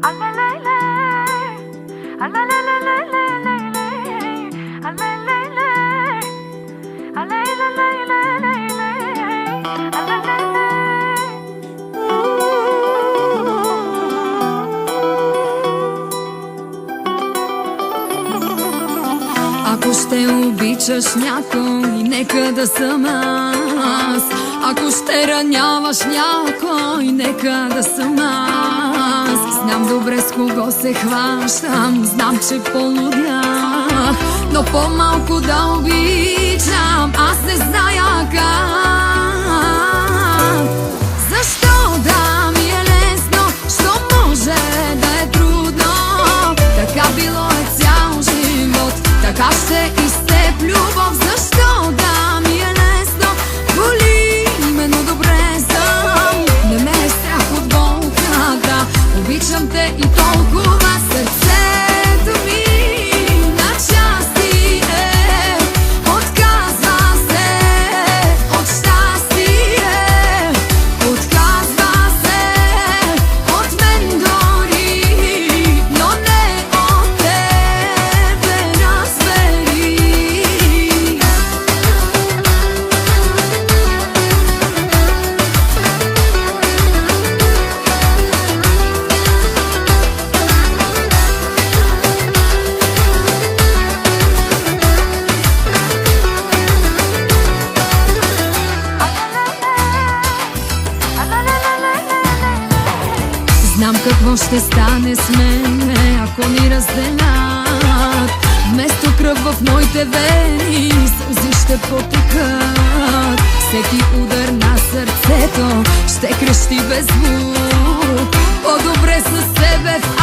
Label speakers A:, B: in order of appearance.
A: Ако ще обичаш някой, нека да съм аз. Ако ще раняваш някой, нека да съм аз. Знам добре с кого се хващам, знам, че полудях, но по-малко да обичам, аз не зная как. Защо да ми е лесно, що може да е трудно? Така било е цял живот, така ще и с теб любов. Защо да ми е лесно, боли ме, но добре съм. Не ме е страх от болката, обичам те и толкова. Сърцето ми на части е, отказва се от щастие, отказва се от мен дори, но не от тебе, разбери. Знам какво ще стане с мен, ако ни разделят. Вместо кръв в моите вени, сълзи ще потекат. Всеки удар на сърцето ще крещи без звук. По-добре със себе в